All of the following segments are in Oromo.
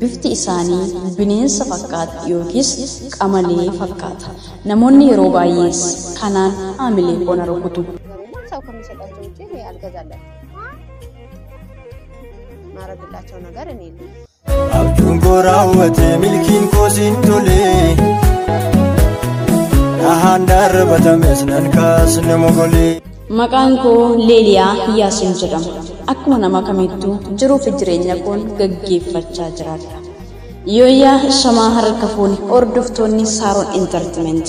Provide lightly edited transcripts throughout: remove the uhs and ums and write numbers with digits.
bifti isaanii bineensa fakkaata yookiis qamalee fakkaata. Namoonni yeroo baay'ees kanaan haamilee bona rukutu. Abjuun koo raawwatee milkiin koo siin tolee dhahaan darbatames nan kaasne mogolee. Maqaan koo Leeliyaa Yaasin jedhama. Akkuma nama kamittuu jiruuf jireenya koon gaggeeffachaa jiraadha. Yooyaa shamaa harka fuuni hordoftoonni Saaroon Entertainment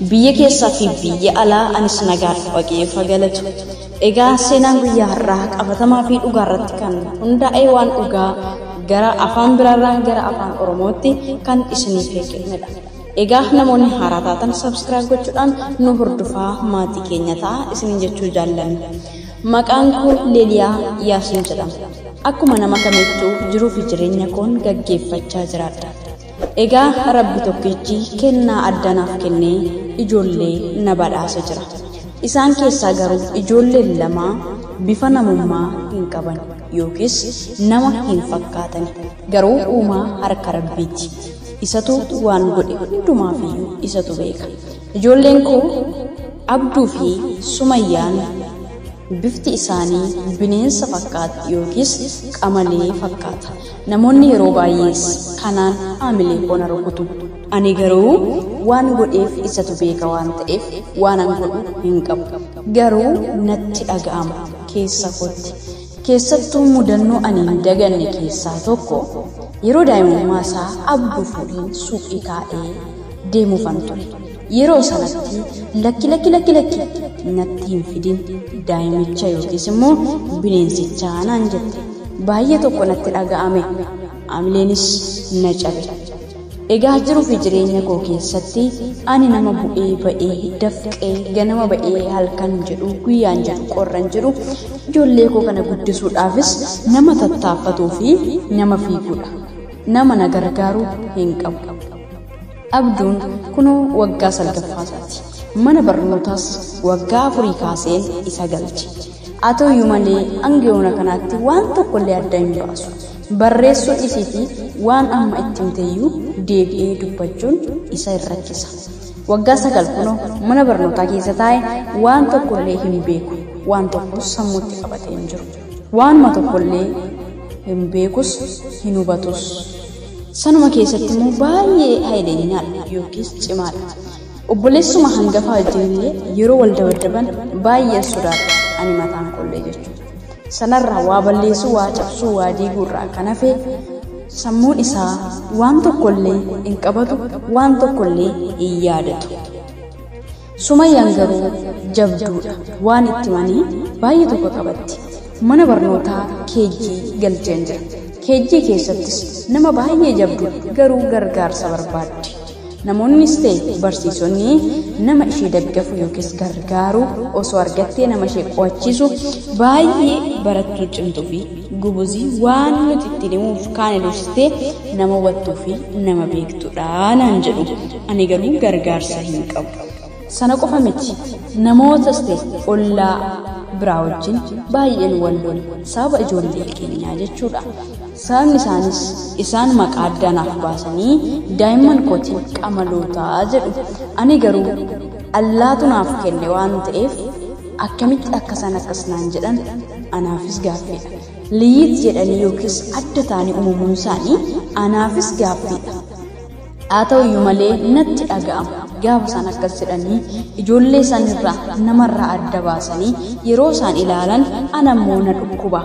biyya keessaa fi biyya alaa anis nagaan waaqeeffa galatu. Egaa seenaan guyyaa har'aa qabatamaa fi dhugaa irratti kan hundaa'e waan dhugaa gara afaan biraarraa gara afaan Oromootti kan isiniif kennedha. Egaa namoonni haaraa taatan subscribe gochuudhaan nu hordofaa maatii keenya ta'a isin jechuu jaallanna. Maqaan koo Leeliyaa Yaasin jedhama. Akkuma nama kamittuu jiruuf jireenya koon gaggeeffachaa jiraadha. Egaa Rabbi tokkichi kennaa addanaaf kennee ijoollee na badhaase jira. Isaan keessaa garuu ijoolleen lama bifa namummaa hin qaban yookiis nama hin fakkaatan. Garuu uumaa harka Rabbiiti. Isatu waan godhe hundumaafiyyuu isatu beeka. Ijoolleen koo Abduu fi Sumayyaan bifti isaanii bineensa fakkaata yookiis qamalee fakkaata. Namoonni yeroo baay'ees kanaan haamilee bona rukutu. Ani garuu waan godheef isatu beeka waan ta'eef waan an godhu hin qabu. Garuu natti dhaga'ama keessa kootti. Keessattuu mudannoo ani hin daganne keessaa tokko yeroo daa'imummaa isaa Abduu fuudheen suuqii kaa'ee deemuufan ture. Yeroo sanatti lakki natti hin fidin daa'imicha yookiis immoo bineensichaa naan jette. Baay'ee tokko natti dhaga'ame. Haamileenis na cabe. Egaa jiruu fi jireenya koo keessatti ani nama bu'ee ba'ee dafqee ganama ba'ee halkan jedhu guyyaan jedhu qorran jedhu ijoollee koo kana guddisuudhaafis nama tattaaffatuu fi nama fiiguudha. Nama na gargaaru hin qabu. Abduun kunoo waggaa 9ffaati. Mana barnootaas waggaa 4 kaaseen isa galche. Haa ta'uyyuu malee hanga yoona kanaatti waan tokkollee adda hin baasu. Barreessuu isiifi waan amma itti himteeyyuu deebi'ee dubbachuun isa irraachisa. Waggaa 9 kunoo mana barnootaa keessa taa'e waan tokkollee hin beeku. Waan tokkos sammuutti qabatee hin jiru. Waanuma tokkollee hin beekus hin hubatus. Sanuma keessatti immoo baay'ee hayleenyaadha yookiis cimaadha. Obboleessuma hangafaa wajjinillee yeroo wal dabadaban baay'ee sodaadha ani mataan kollee jechuudha. Sanarraa waa balleessuu, waa cabsuu, waa diiguurraa kan hafe sammuun isaa waan tokkollee hin qabatu, waan tokkollee hin yaadatu. Sumayyaan garuu jabduudha. Waan itti himanii baay'ee tokko qabatti. Mana barnootaa keejjii galcheen jira. Keejjii keessattis nama baay'ee jabdu garuu gargaarsa barbaaddi. Namoonnis ta'e barsiisonni nama ishee daggafu yookiis gargaaru osoo argattee nama ishee qo'achiisu baay'ee barattuu cimtuu fi gubuzii waan nuti itti himuuf kaan ilaalchitee nama hubattuu fi nama beektuudha naan jedhu. Ani garuu gargaarsa hin qabu. Sana qofa miti namootas ta'e ollaa biraa wajjin baay'een wal lola sababa ijoollee keenyaa jechuudha. Sababni isaanis isaan maqaa addanaaf baasanii daa'imman kootiin qamalootaa jedhu. Ani garuu Allaatu naaf kenne waan ta'eef akkamitti akkasaan akkasnaan jedhan anaafis gaaffiidha. Liyyit jedhanii yookiis adda ta'anii uumamuun isaanii anaafis gaaffiidha. Haa ta'uyyuu malee natti dhaga'ama. Gaafa isaan akkas jedhanii ijoollee isaanirraa namarraa adda baasanii yeroo isaan ilaalan anammoo na dhukkuba.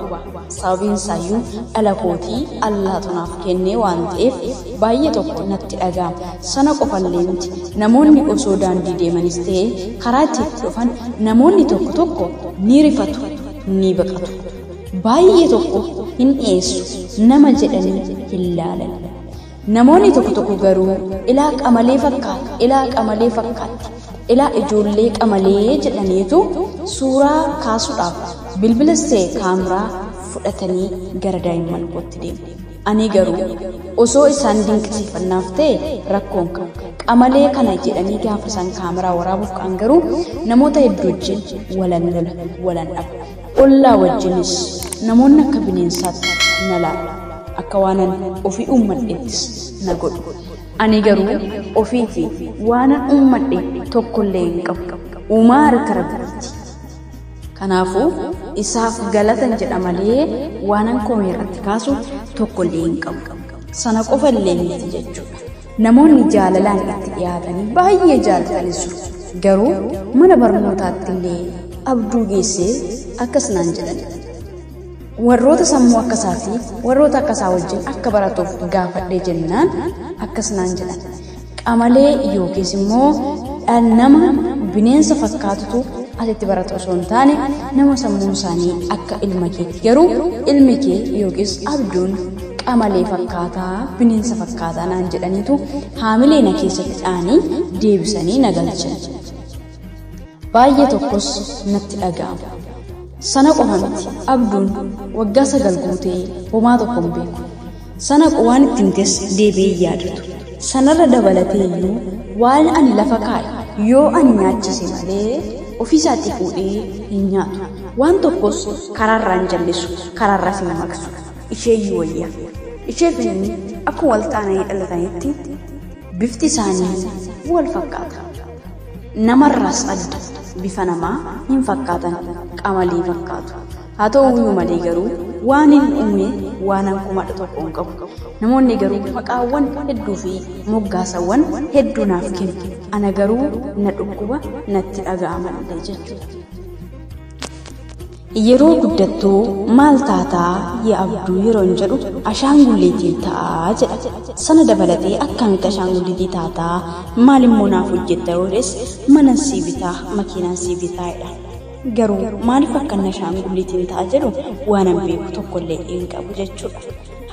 Sababiin isaayyuu dhala kootii Allaatu naaf kennee waan ta'eef baay'ee tokko natti dhaga'ama. Sana qofallee miti namoonni osoo daandii deemanis ta'e karaa itti dhufan namoonni tokko ni rifatu ni baqatu. Baay'ee tokko hin dhiyeessu nama jedhanii hin laalan. Namoonni tokko garuu ilaa qamalee fakkaatti. Ilaa ijoollee qamalee jedhaniitu suuraa kaasuudhaaf bilbilas ta'e kaameraa fudhatanii gara daa'imman kootti deemu. Ani garuu osoo isaan dinqisiifannaaf ta'e rakkoon qabu. Qamalee kana jedhanii gaafa isaan kaameraa waraabuuf ka'an garuu namoota hedduu wajjin walan dhabu. Ollaa wajjinis namoonni akka bineensaatti na laala. akka waanan ofii uummadheettis na godhu. Ani garuu ofiitii waanan uummadhe tokkollee hin qabu. Uumaa harka Rabbiiti. Kanaafuu isaaf galatan jedha malee waanan komee irratti kaasu tokkollee hin qabu. Sana qofa illee miti jechuudha. Namoonni jaalalaan itti dhiyaatanii baay'ee jaalatanis jiru. Garuu mana barnootaatti illee abduu geessee akkas naan jedhan. Warroota sammuu akkasaa fi warroota akkasaa wajjin akka baratuuf gaafadhee jennaan akkas naan jedhan. Qamalee yookiis immoo nama bineensa fakkaatutu asitti baratu osoo hin taane nama sammuun isaanii akka ilma keetti. Garuu ilmi kee yookiis abduun qamalee fakkaataa bineensa fakkaataa naan jedhaniitu haamilee na keessatti dhaanii deebisanii na galchan. Baay'ee tokkos natti dhaga'ama. Sana qofa miti abduun waggaa 9 guutee homaa tokko hin beeku. Sana waan itti himtes deebi'ee yaadatu. Sanarra dabalatee iyyuu waan ani lafa kaa'e yoo ani nyaachise malee ofiisaatti fuudhee hin nyaatu. Waan tokkos karaarraa hin jallisu, karaarraas hin maqsu. Isheeyyuu wayyaa. Ishee fi inni akkuma wal taananii dhalatanitti bifti isaanii wal fakkaata. Namarraas adda. Bifa namaa hin fakkaatan, qamalee fakkaatu. Haa ta'u malee garuu waan hin uume waan kumadha tokko hin qabu. Namoonni garuu maqaawwan hedduu fi moggaasawwan hedduu naaf kennu. Ana garuu na dhukkuba natti dhaga'ama jechuudha. Yeroo guddattuu maal taataa yaa abduu yeroo hin jedhu ashaangulleetiin ta'aa jedha. Sana dabalatee akkamitti ashaangulleetii taataa maal immoo naaf hojjetta yoodes mana sii bitaa makiinaan sii bitaa jedha. Garuu maaliif akka ashaangulleetiin ta'aa jedhu waan hin beeku tokkollee hin qabu jechuudha.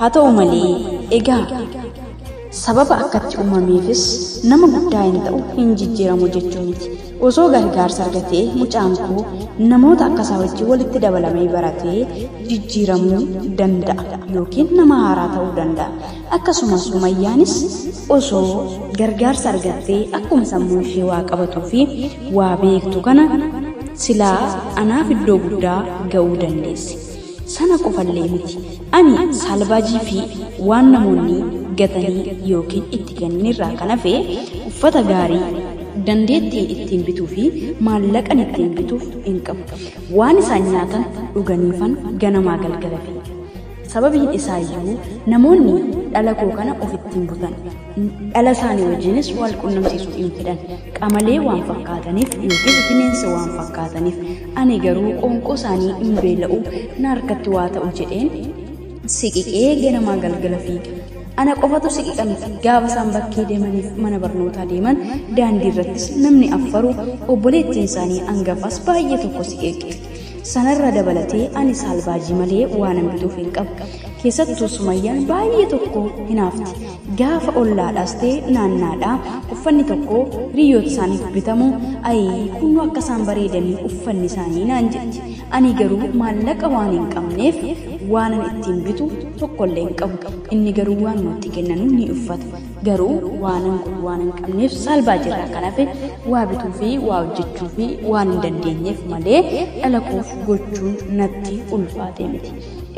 Haa ta'u malee egaa sababa akkatti uumameefis nama guddaa hin ta'u hin jijjiiramu jechuu miti. Osoo gargaarsa argatee mucaan koo namoota akkasaa wajjin walitti dabalamee baratee jijjiiramuu danda'a yookiin nama haaraa ta'uu danda'a. Akkasumas Sumayyaanis osoo gargaarsa argattee akkuma sammuu ishee waa qabatuu fi waa beektu kana silaa anaaf iddoo guddaa ga'uu dandeessi. Sana qofallee miti. Ani salbaajii fi waan namoonni gatanii yookiin itti kenninirraa kan hafe uffata gaarii dandeettii ittiin bituu fi maallaqan ittiin bituuf hin qabu. Waan isaan nyaatan dhuganiifan ganamaa galgala fi sababiin isaa iyyuu namoonni dhala koo kana ofittiin butan. Dhala isaanii wajjinis wal quunnamsiisuu hin fedhan. Qamalee waan fakkaataniif yookiin bineensa waan fakkaataniif ani garuu qoonqoo isaanii hin beela'u na harkatti waa ta'u jedheen siqiqee ganamaa galgala fiiga. Ana qofatu siqiqan gaafa isaan bakkee deemaniif mana barnootaa deeman daandii irrattis namni affaru obboleettiin isaanii hangafaas baay'ee tokko siqeeqe. Sanarra dabalatee ani salbaajii malee waan hin bituuf hin qabu. Keessattuu Sumayyaan baay'ee tokko hinaafti. Gaafa ollaadhaas ta'e naannaadhaa uffanni tokko hiriyoota isaaniif bitamu ayii kunuu akka isaan bareedanii uffanni isaanii naan jetti. Ani garuu maallaqa waan hin qabneef waanan ittiin bitu tokkollee hin qabu. Inni garuu waan nutti kennanu ni uffata. Garuu waanan kun waan hin qabneef salbaajirraa kan hafe waa bituu fi waa hojjechuu fi waan hin dandeenyeef malee dhala koof gochuun natti ulfaatee miti.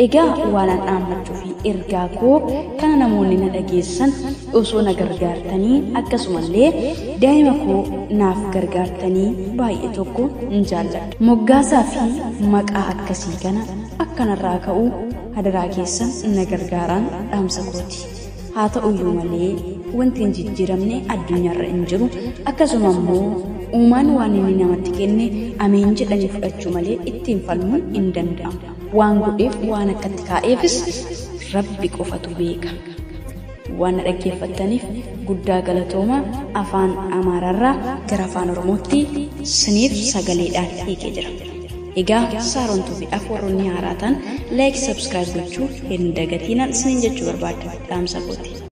Egaa waanan dhaammachuu fi ergaa koo kana namoonni na dhageessan osoo na gargaartanii akkasumallee daa'ima koo naaf gargaartanii baay'ee tokko hin jaalladha. Moggaasaa fi maqaa akkasii kana akkanarraa ka'uu hadaraa keessan na gargaaraan dhaamsa kooti. Haa ta'uyyuu malee wanti hin jijjiiramne addunyaarra hin jiru. Akkasuma immoo uumaan waan inni namatti kenne ameen jedhanii fudhachuu malee ittiin falmuun hin danda'amu. Waan godheef waan akkatti kaa'eefis Rabbi qofatu beeka. Waan dhaggeeffattaniif guddaa galatooma. Afaan Amaararraa gara afaan Oromootti siniif sagaleedhaan hiikee jira. Egaa saarontuu fi warroonni haaraa ta'an like subscribe gochuu hin dagatinaa isiniin jechuu barbaada. Dhaamsa kooti.